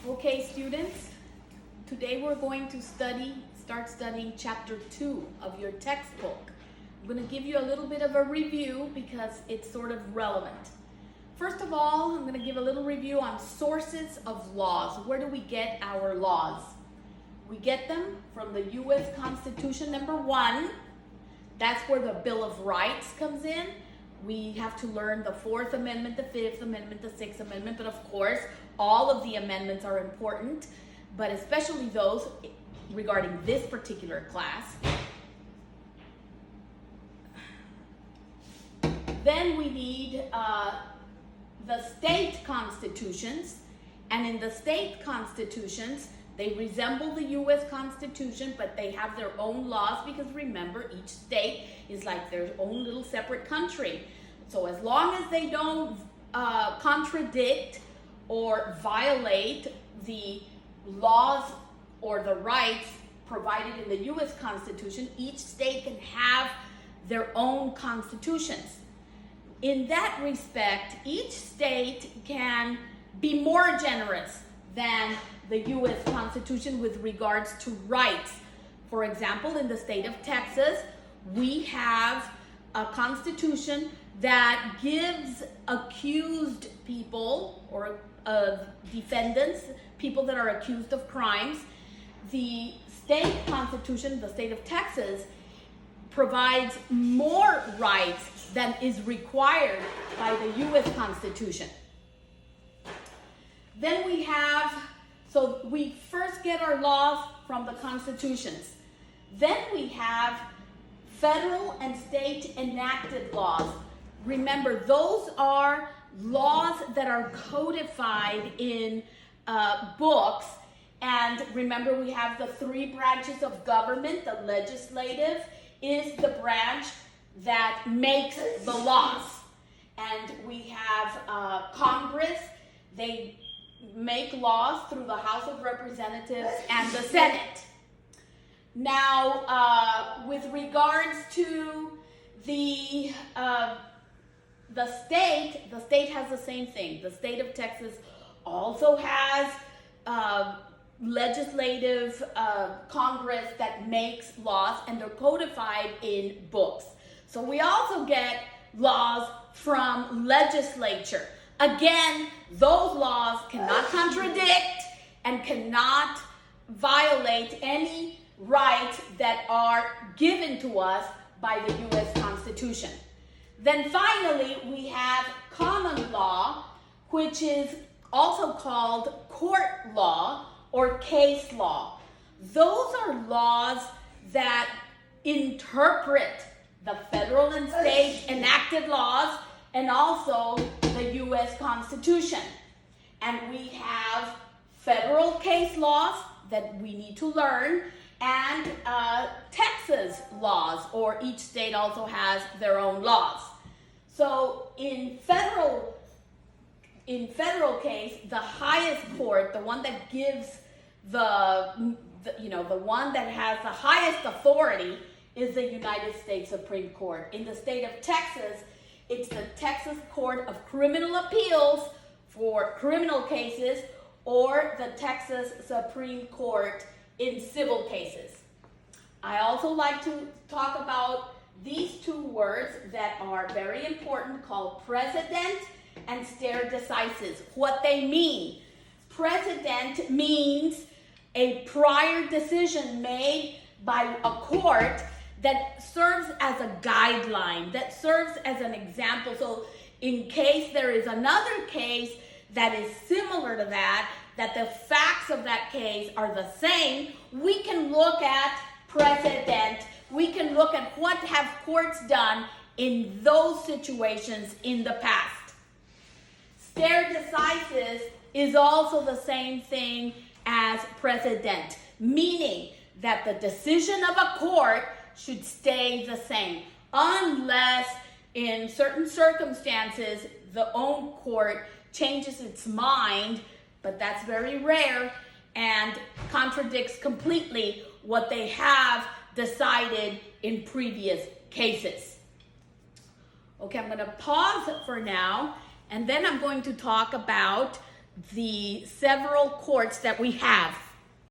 Okay, students, today we're going to start studying chapter 2 of your textbook. I'm going to give you a little bit of a review because it's sort of relevant. First of all, I'm going to give a little review on sources of laws. Where do we get our laws? We get them from the U.S. Constitution, number 1. That's where the Bill of Rights comes in. We have to learn the 4th Amendment, the 5th Amendment, the 6th Amendment, but of course, all of the amendments are important, but especially those regarding this particular class. Then we need the state constitutions, and in the state constitutions, they resemble the U.S. Constitution, but they have their own laws because remember, each state is like their own little separate country. So as long as they don't contradict or violate the laws or the rights provided in the U.S. Constitution, each state can have their own constitutions. In that respect, each state can be more generous than the U.S. Constitution with regards to rights. For example, in the state of Texas, we have a constitution that gives accused people or defendants, people that are accused of crimes. The state constitution, the state of Texas, provides more rights than is required by the U.S. Constitution. Then so we first get our laws from the constitutions. Then we have federal and state enacted laws. Remember, those are laws that are codified in books. And remember, we have the 3 branches of government. The legislative is the branch that makes the laws. And we have Congress. They make laws through the House of Representatives and the Senate. Now, with regards to the state has the same thing. The state of Texas also has legislative Congress that makes laws, and they're codified in books. So we also get laws from legislature. Again, those laws cannot contradict and cannot violate any rights that are given to us by the U.S. Constitution. Then finally, we have common law, which is also called court law or case law. Those are laws that interpret the federal and state enacted laws and also the U.S. Constitution. And we have federal case laws that we need to learn, and Texas laws, or each state also has their own laws. So in federal case, the highest court, the one that gives the one that has the highest authority is the United States Supreme Court. In the state of Texas, it's the Texas Court of Criminal Appeals for criminal cases, or the Texas Supreme Court in civil cases. I also like to talk about these 2 words that are very important called precedent and stare decisis. What they mean. Precedent means a prior decision made by a court that serves as a guideline, that serves as an example. So in case there is another case that is similar to that the facts of that case are the same, we can look at precedent. We can look at what have courts done in those situations in the past. Stare decisis is also the same thing as precedent, meaning that the decision of a court should stay the same, unless in certain circumstances the own court changes its mind, but that's very rare, and contradicts completely what they have decided in previous cases. Okay, I'm going to pause for now, and then I'm going to talk about the several courts that we have